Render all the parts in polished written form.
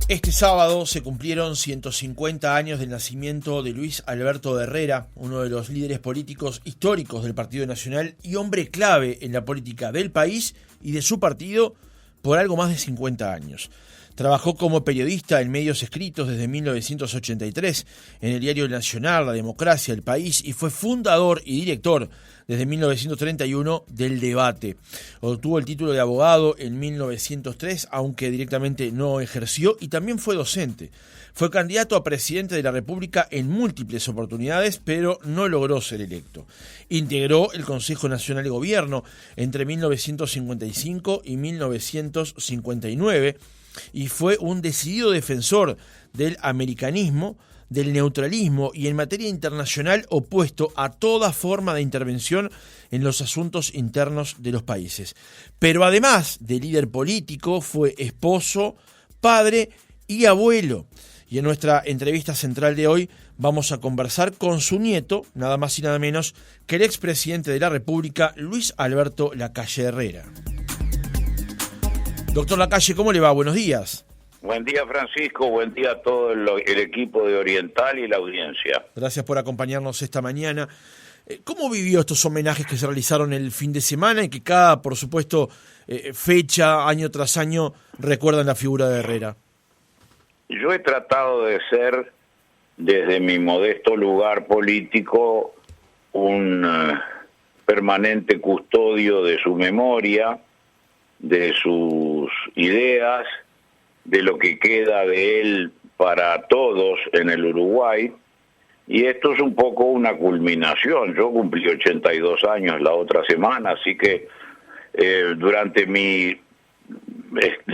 Este sábado se cumplieron 150 años del nacimiento de Luis Alberto Herrera, uno de los líderes políticos históricos del Partido Nacional y hombre clave en la política del país y de su partido por algo más de 50 años. Trabajó como periodista en medios escritos desde 1983 en el diario El Nacional, La Democracia, El País y fue fundador y director desde 1931 del Debate. Obtuvo el título de abogado en 1903, aunque directamente no ejerció, y también fue docente. Fue candidato a presidente de la República en múltiples oportunidades, pero no logró ser electo. Integró el Consejo Nacional de Gobierno entre 1955 y 1959, y fue un decidido defensor del americanismo, del neutralismo y en materia internacional opuesto a toda forma de intervención en los asuntos internos de los países. Pero además de líder político, fue esposo, padre y abuelo. Y en nuestra entrevista central de hoy vamos a conversar con su nieto, nada más y nada menos que el expresidente de la República, Luis Alberto Lacalle Herrera. Doctor Lacalle, ¿cómo le va? Buenos días. Buen día, Francisco. Buen día a todo el equipo de Oriental y la audiencia. Gracias por acompañarnos esta mañana. ¿Cómo vivió estos homenajes que se realizaron el fin de semana y que cada, por supuesto, fecha, año tras año, recuerdan la figura de Herrera? Yo he tratado de ser, desde mi modesto lugar político, un permanente custodio de su memoria, de sus ideas, de lo que queda de él para todos en el Uruguay, y esto es un poco una culminación. Yo cumplí 82 años la otra semana, así que durante mi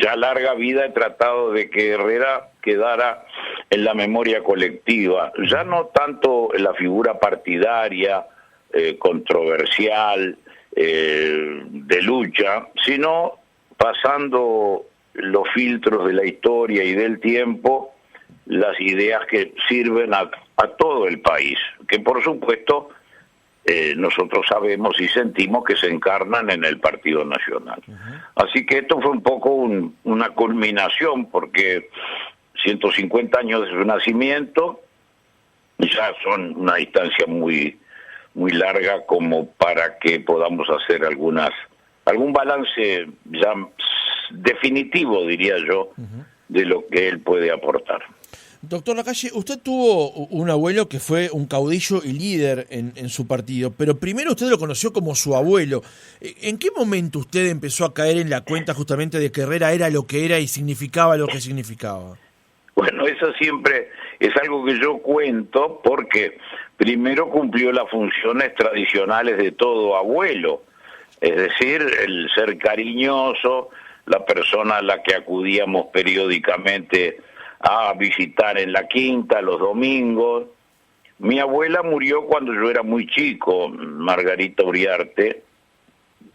ya larga vida he tratado de que Herrera quedara en la memoria colectiva, ya no tanto en la figura partidaria, controversial, de lucha, sino pasando los filtros de la historia y del tiempo, las ideas que sirven a todo el país, que por supuesto nosotros sabemos y sentimos que se encarnan en el Partido Nacional. Así que esto fue un poco una culminación, porque 150 años de su nacimiento ya son una distancia muy larga como para que podamos hacer algún balance ya definitivo, diría yo, de lo que él puede aportar. Doctor Lacalle, usted tuvo un abuelo que fue un caudillo y líder en su partido, pero primero usted lo conoció como su abuelo. ¿En qué momento usted empezó a caer en la cuenta justamente de que Herrera era lo que era y significaba lo que significaba? Bueno, eso siempre es algo que yo cuento, porque primero cumplió las funciones tradicionales de todo abuelo, es decir, el ser cariñoso, la persona a la que acudíamos periódicamente a visitar en la quinta los domingos. Mi abuela murió cuando yo era muy chico, Margarita Uriarte.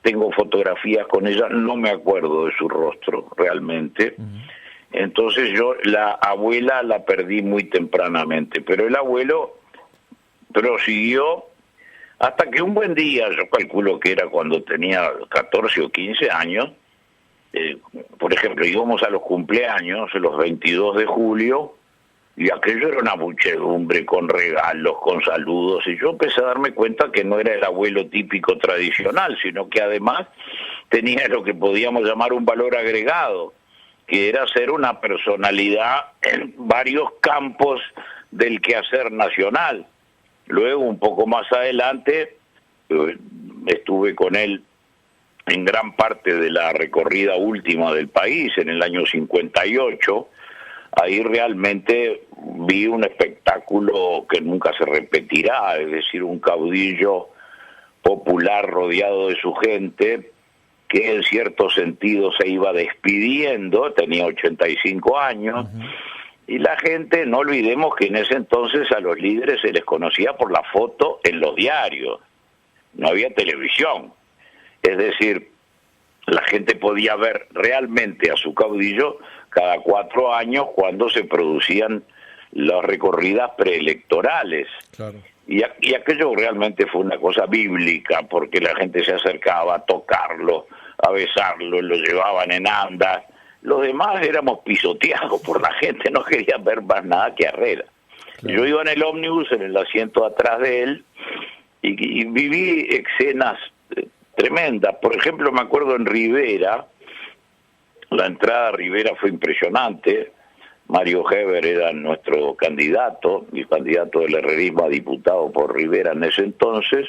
Tengo fotografías con ella, no me acuerdo de su rostro realmente. Entonces yo la abuela la perdí muy tempranamente, pero el abuelo prosiguió hasta que un buen día, yo calculo que era cuando tenía 14 o 15 años, por ejemplo, íbamos a los cumpleaños, los 22 de julio, y aquello era una muchedumbre con regalos, con saludos, y yo empecé a darme cuenta que no era el abuelo típico tradicional, sino que además tenía lo que podíamos llamar un valor agregado, que era ser una personalidad en varios campos del quehacer nacional. Luego, un poco más adelante, estuve con él en gran parte de la recorrida última del país, en el año 58, ahí realmente vi un espectáculo que nunca se repetirá, es decir, un caudillo popular rodeado de su gente, que en cierto sentido se iba despidiendo, tenía 85 años, y la gente, no olvidemos que en ese entonces a los líderes se les conocía por la foto en los diarios, no había televisión. Es decir, la gente podía ver realmente a su caudillo cada 4 años cuando se producían las recorridas preelectorales. Claro. Y aquello realmente fue una cosa bíblica, porque la gente se acercaba a tocarlo, a besarlo, lo llevaban en andas, los demás éramos pisoteados por la gente, no quería ver más nada que a Herrera. Claro. Yo iba en el ómnibus, en el asiento atrás de él, y viví escenas tremendas. Por ejemplo, me acuerdo en Rivera, la entrada a Rivera fue impresionante. Mario Heber era nuestro candidato, el candidato del herrerismo a diputado por Rivera en ese entonces,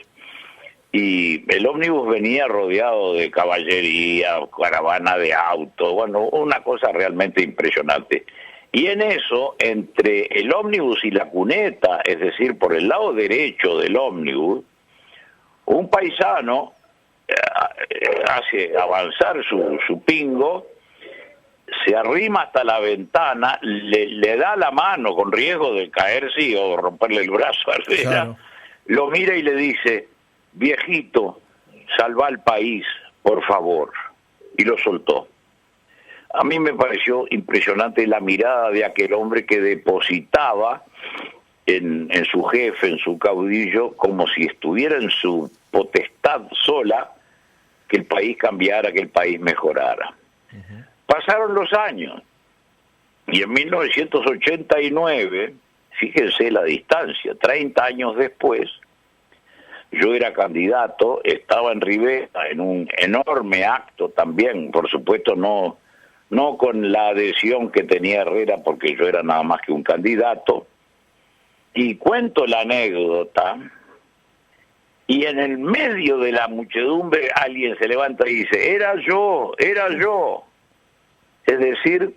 y el ómnibus venía rodeado de caballería, caravana de autos, bueno, una cosa realmente impresionante. Y en eso, entre el ómnibus y la cuneta, es decir, por el lado derecho del ómnibus, un paisano hace avanzar su pingo, se arrima hasta la ventana, le da la mano con riesgo de caerse o romperle el brazo a Herrera, claro. Lo mira y le dice: viejito, salva al país, por favor, y lo soltó. A mí me pareció impresionante la mirada de aquel hombre que depositaba en su jefe, en su caudillo, como si estuviera en su potestad sola, que el país cambiara, que el país mejorara. Uh-huh. Pasaron los años, y en 1989, fíjense la distancia, 30 años después, yo era candidato, estaba en Rivera, en un enorme acto también, por supuesto no con la adhesión que tenía Herrera, porque yo era nada más que un candidato, y cuento la anécdota, y en el medio de la muchedumbre alguien se levanta y dice: era yo. Es decir,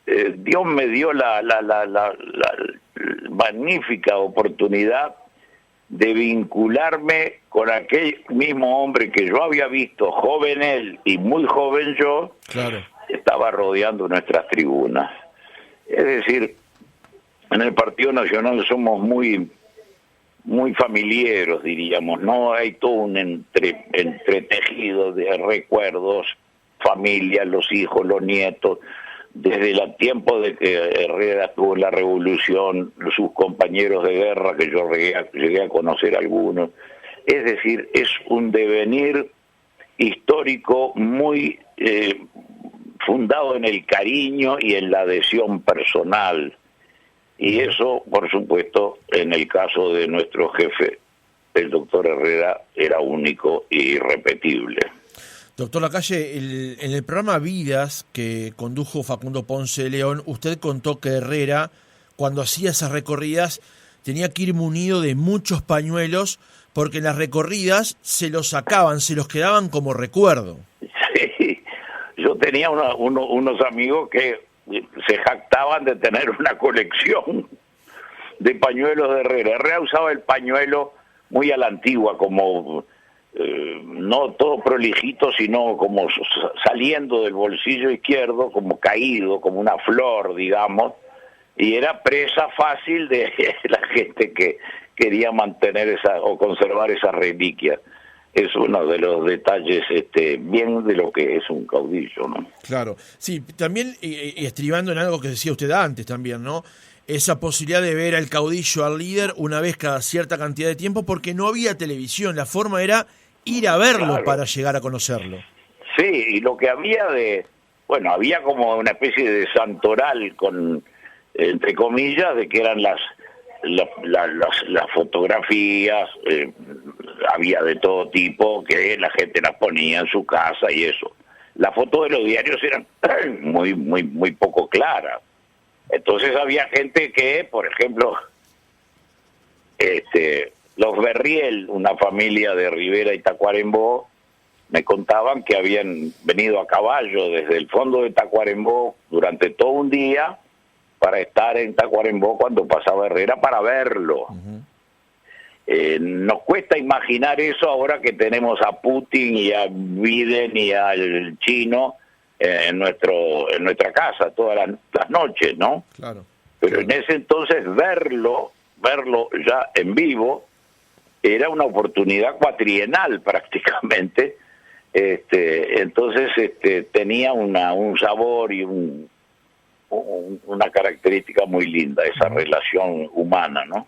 Dios me dio la magnífica oportunidad de vincularme con aquel mismo hombre que yo había visto, joven él y muy joven yo, claro. Estaba rodeando nuestras tribunas. Es decir, en el Partido Nacional somos muy familiares, diríamos, no hay todo un entretejido de recuerdos, familia, los hijos, los nietos, desde el tiempo de que Herrera estuvo en la Revolución, sus compañeros de guerra, que yo llegué a conocer algunos. Es decir, es un devenir histórico muy fundado en el cariño y en la adhesión personal. Y eso, por supuesto, en el caso de nuestro jefe, el doctor Herrera, era único e irrepetible. Doctor Lacalle, en el programa Vidas que condujo Facundo Ponce de León, usted contó que Herrera, cuando hacía esas recorridas, tenía que ir munido de muchos pañuelos, porque en las recorridas se los sacaban, se los quedaban como recuerdo. Sí, yo tenía unos amigos que se jactaban de tener una colección de pañuelos de Herrera. Herrera usaba el pañuelo muy a la antigua, como no todo prolijito, sino como saliendo del bolsillo izquierdo, como caído, como una flor, digamos, y era presa fácil de la gente que quería mantener o conservar esa reliquia. Es uno de los detalles bien de lo que es un caudillo, ¿no? Claro, sí, también estribando en algo que decía usted antes también, ¿no? Esa posibilidad de ver al caudillo, al líder, una vez cada cierta cantidad de tiempo, porque no había televisión, la forma era ir a verlo, claro, para llegar a conocerlo. Sí, y lo que había había como una especie de santoral con, entre comillas, de que eran las fotografías, había de todo tipo, que la gente las ponía en su casa y eso. Las fotos de los diarios eran muy poco claras. Entonces había gente que, por ejemplo, los Berriel, una familia de Rivera y Tacuarembó, me contaban que habían venido a caballo desde el fondo de Tacuarembó durante todo un día para estar en Tacuarembó cuando pasaba Herrera para verlo. Uh-huh. Nos cuesta imaginar eso ahora que tenemos a Putin y a Biden y al chino en nuestra casa todas las noches, ¿no? Claro. Pero en ese entonces verlo ya en vivo era una oportunidad cuatrienal prácticamente. Entonces tenía un sabor y una característica muy linda, esa relación humana, ¿no?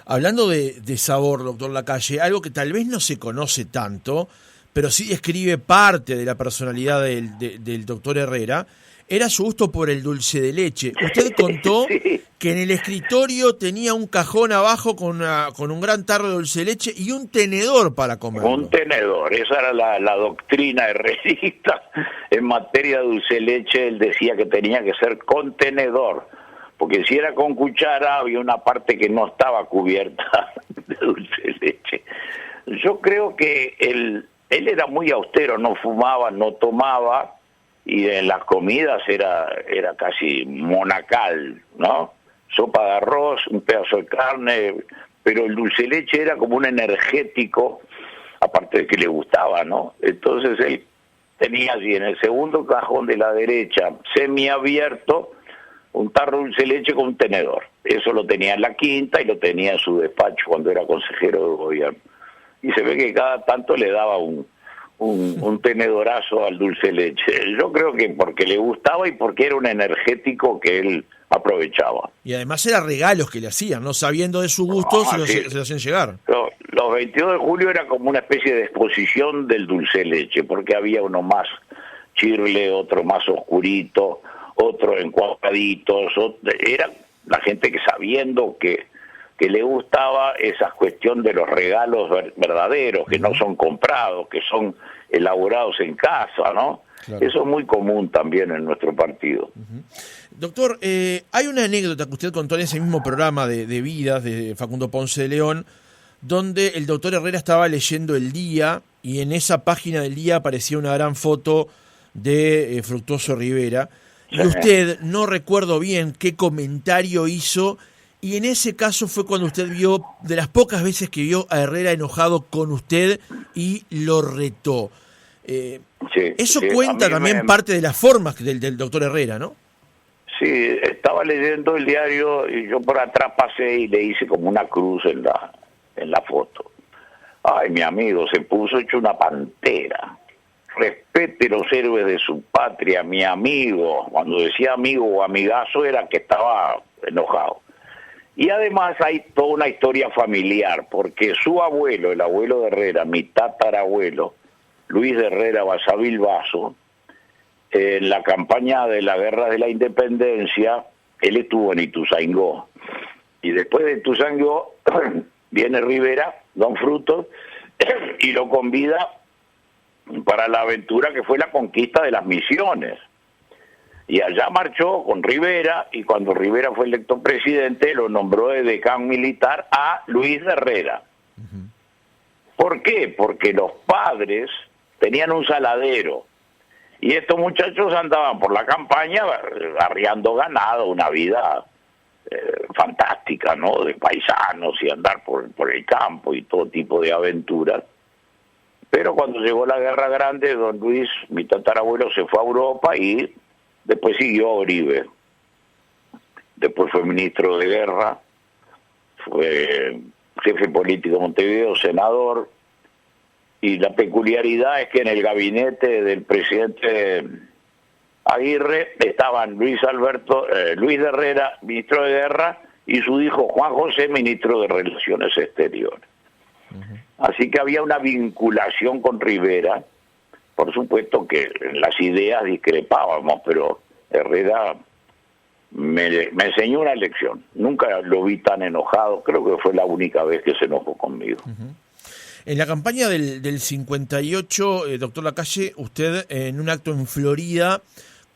Hablando de sabor, doctor Lacalle, algo que tal vez no se conoce tanto, pero sí describe parte de la personalidad del doctor Herrera, era su gusto por el dulce de leche. Usted contó que en el escritorio tenía un cajón abajo con un gran tarro de dulce de leche y un tenedor para comer. Un tenedor, esa era la doctrina herrerista en materia de dulce de leche. Él decía que tenía que ser con tenedor, porque si era con cuchara había una parte que no estaba cubierta de dulce de leche. Yo creo que él era muy austero, no fumaba, no tomaba, y en las comidas era casi monacal, ¿no? Sopa de arroz, un pedazo de carne, pero el dulce de leche era como un energético, aparte de que le gustaba, ¿no? Entonces él tenía así en el segundo cajón de la derecha, semiabierto, un tarro de dulce de leche con un tenedor. Eso lo tenía en la quinta y lo tenía en su despacho cuando era consejero de gobierno. Y se ve que cada tanto le daba un tenedorazo al dulce de leche. Yo creo que porque le gustaba y porque era un energético que él aprovechaba. Y además eran regalos que le hacían, ¿no? Sabiendo de su gusto, se lo hacían llegar. Los 22 de julio era como una especie de exposición del dulce de leche, porque había uno más chirle, otro más oscurito, otro en cuadraditos. Era la gente que sabiendo que le gustaba esa cuestión de los regalos verdaderos, que no son comprados, que son elaborados en casa, ¿no? Claro. Eso es muy común también en nuestro partido. Doctor, hay una anécdota que usted contó en ese mismo programa de Vidas de Facundo Ponce de León, donde el doctor Herrera estaba leyendo El Día y en esa página del Día aparecía una gran foto de Fructuoso Rivera. Y usted, no recuerdo bien qué comentario hizo, y en ese caso fue cuando usted vio, de las pocas veces que vio a Herrera enojado con usted y lo retó. Eso cuenta también parte de las formas del doctor Herrera, ¿no? Sí, estaba leyendo el diario y yo por atrás pasé y le hice como una cruz en la foto. Ay, mi amigo, se puso hecho una pantera. Respete los héroes de su patria, mi amigo. Cuando decía amigo o amigazo era que estaba enojado. Y además hay toda una historia familiar, porque su abuelo, el abuelo de Herrera, mi tatarabuelo, Luis de Herrera Basabil Basso, en la campaña de la Guerra de la Independencia, él estuvo en Ituzaingó. Y después de Ituzaingó viene Rivera, Don Frutos, y lo convida para la aventura que fue la conquista de las Misiones. Y allá marchó con Rivera, y cuando Rivera fue electo presidente, lo nombró de decán militar a Luis de Herrera. ¿Por qué? Porque los padres tenían un saladero, y estos muchachos andaban por la campaña arriando ganado, una vida fantástica, ¿no? De paisanos y andar por el campo y todo tipo de aventuras. Pero cuando llegó la Guerra Grande, don Luis, mi tatarabuelo, se fue a Europa y después siguió a Oribe. Después fue ministro de Guerra, fue jefe político de Montevideo, senador, y la peculiaridad es que en el gabinete del presidente Aguirre estaban Luis de Herrera, ministro de Guerra, y su hijo Juan José, ministro de Relaciones Exteriores. Así que había una vinculación con Rivera. Por supuesto que en las ideas discrepábamos, pero Herrera me enseñó una lección. Nunca lo vi tan enojado, creo que fue la única vez que se enojó conmigo. En la campaña del 58, doctor Lacalle, usted en un acto en Florida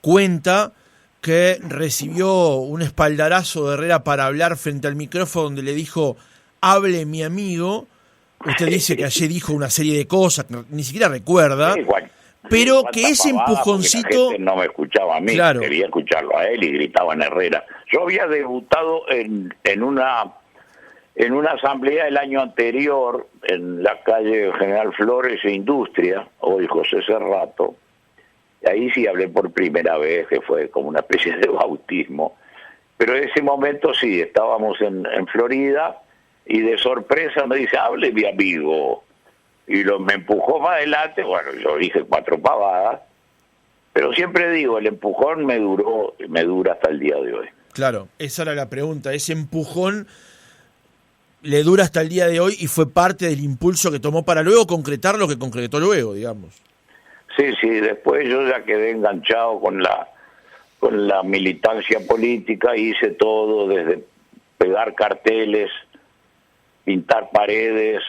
cuenta que recibió un espaldarazo de Herrera para hablar frente al micrófono donde le dijo, hable mi amigo. Usted dice que ayer dijo una serie de cosas que ni siquiera recuerda, pero que ese empujoncito... La gente no me escuchaba a mí, claro. Quería escucharlo a él y gritaba en Herrera. Yo había debutado en una asamblea el año anterior en la calle General Flores e Industria, hoy José Cerrato. Y ahí sí hablé por primera vez, que fue como una especie de bautismo. Pero en ese momento sí, estábamos en Florida y de sorpresa me dice, hable mi amigo. Y me empujó más adelante, bueno, yo dije 4 pavadas, pero siempre digo, el empujón me dura hasta el día de hoy. Claro, esa era la pregunta, ese empujón le dura hasta el día de hoy y fue parte del impulso que tomó para luego concretar lo que concretó luego, digamos. Sí, después yo ya quedé enganchado con la militancia política, hice todo desde pegar carteles, pintar paredes,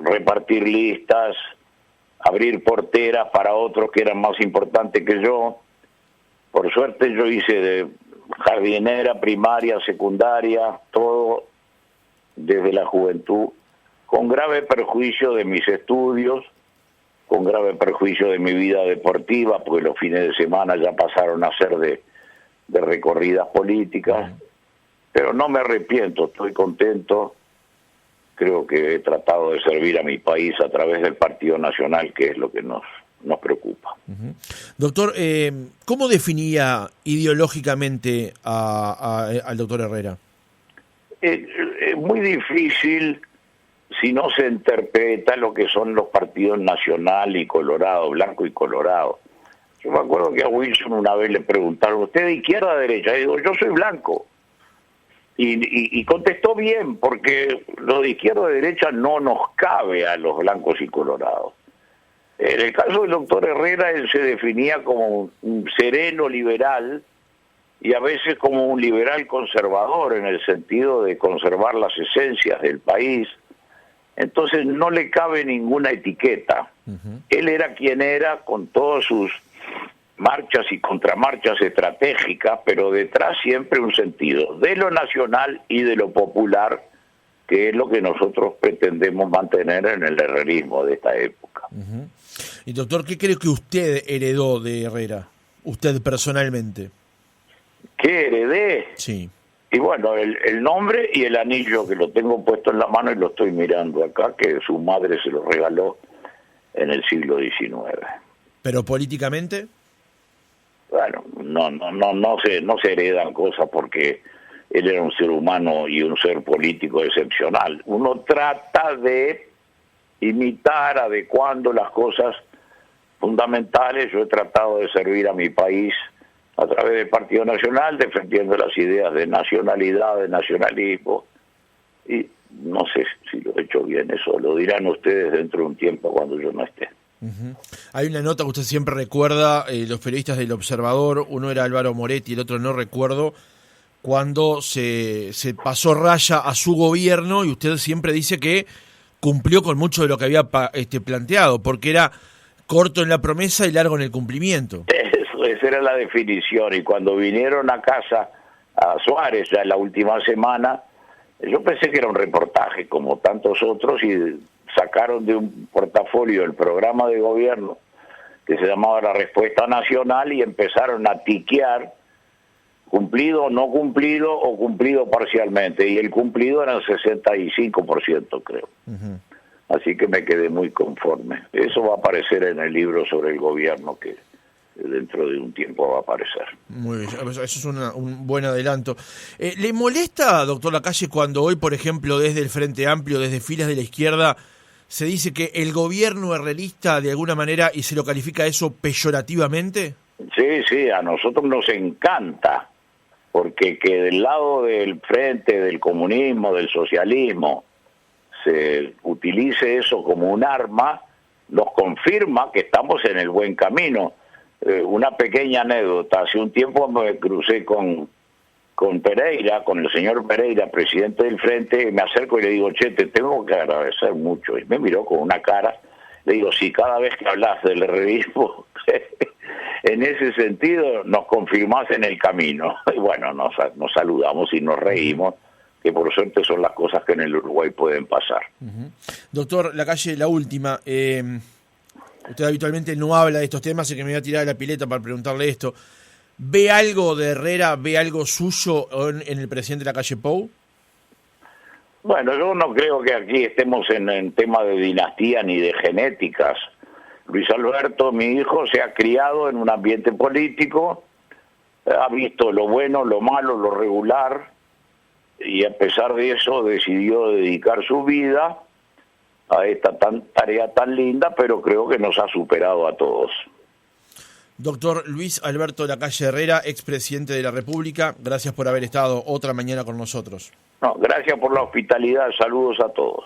repartir listas, abrir porteras para otros que eran más importantes que yo. Por suerte yo hice de jardinera, primaria, secundaria, todo desde la juventud, con grave perjuicio de mis estudios, con grave perjuicio de mi vida deportiva, porque los fines de semana ya pasaron a ser de recorridas políticas, pero no me arrepiento, estoy contento. Creo que he tratado de servir a mi país a través del Partido Nacional, que es lo que nos preocupa. Doctor, ¿cómo definía ideológicamente al doctor Herrera? Es muy difícil si no se interpreta lo que son los partidos Nacional y Colorado, Blanco y Colorado. Yo me acuerdo que a Wilson una vez le preguntaron, ¿usted de izquierda o derecha? Y digo, yo soy blanco. Y contestó bien, porque lo de izquierda o de derecha no nos cabe a los blancos y colorados. En el caso del doctor Herrera, él se definía como un sereno liberal y a veces como un liberal conservador, en el sentido de conservar las esencias del país. Entonces no le cabe ninguna etiqueta. Él era quien era, con todas sus marchas y contramarchas estratégicas, pero detrás siempre un sentido de lo nacional y de lo popular, que es lo que nosotros pretendemos mantener en el herrerismo de esta época. Y doctor, ¿qué cree que usted heredó de Herrera? Usted personalmente. ¿Qué heredé? Sí. Y bueno, el nombre y el anillo, que lo tengo puesto en la mano y lo estoy mirando acá, que su madre se lo regaló en el siglo XIX. ¿Pero políticamente? Bueno, no se heredan cosas, porque él era un ser humano y un ser político excepcional. Uno trata de imitar, adecuando las cosas fundamentales. Yo he tratado de servir a mi país a través del Partido Nacional, defendiendo las ideas de nacionalidad, de nacionalismo, y no sé si lo he hecho bien, eso lo dirán ustedes dentro de un tiempo cuando yo no esté. Hay una nota que usted siempre recuerda, los periodistas del Observador, uno era Álvaro Moretti, el otro no recuerdo, cuando se pasó raya a su gobierno, y usted siempre dice que cumplió con mucho de lo que había planteado, porque era corto en la promesa y largo en el cumplimiento. Esa era la definición, y cuando vinieron a casa a Suárez ya en la última semana, yo pensé que era un reportaje como tantos otros, y sacaron de un portafolio el programa de gobierno que se llamaba La Respuesta Nacional y empezaron a tiquear cumplido, no cumplido o cumplido parcialmente, y el cumplido era el 65%, creo. Así que me quedé muy conforme. Eso va a aparecer en el libro sobre el gobierno, que dentro de un tiempo va a aparecer. Muy bien, eso es un buen adelanto. ¿Le molesta, doctor Lacalle, cuando hoy, por ejemplo, desde el Frente Amplio, desde filas de la izquierda, se dice que el gobierno herrerista, de alguna manera, y se lo califica eso peyorativamente? Sí, a nosotros nos encanta, porque que del lado del frente, del comunismo, del socialismo, se utilice eso como un arma, nos confirma que estamos en el buen camino. Una pequeña anécdota: hace un tiempo me crucé con Pereira, con el señor Pereira, presidente del Frente, y me acerco y le digo, che, te tengo que agradecer mucho. Y me miró con una cara, le digo, sí, cada vez que hablas del herrerismo, en ese sentido nos confirmás en el camino. Y bueno, nos saludamos y nos reímos, que por suerte son las cosas que en el Uruguay pueden pasar. Doctor Lacalle, la última. Usted habitualmente no habla de estos temas, así que me voy a tirar a la pileta para preguntarle esto. ¿Ve algo de Herrera, ve algo suyo en el presidente Lacalle Pou? Bueno, yo no creo que aquí estemos en tema de dinastía ni de genéticas. Luis Alberto, mi hijo, se ha criado en un ambiente político, ha visto lo bueno, lo malo, lo regular, y a pesar de eso decidió dedicar su vida a esta tarea tan linda, pero creo que nos ha superado a todos. Doctor Luis Alberto Lacalle Herrera, expresidente de la República, gracias por haber estado otra mañana con nosotros. No, gracias por la hospitalidad, saludos a todos.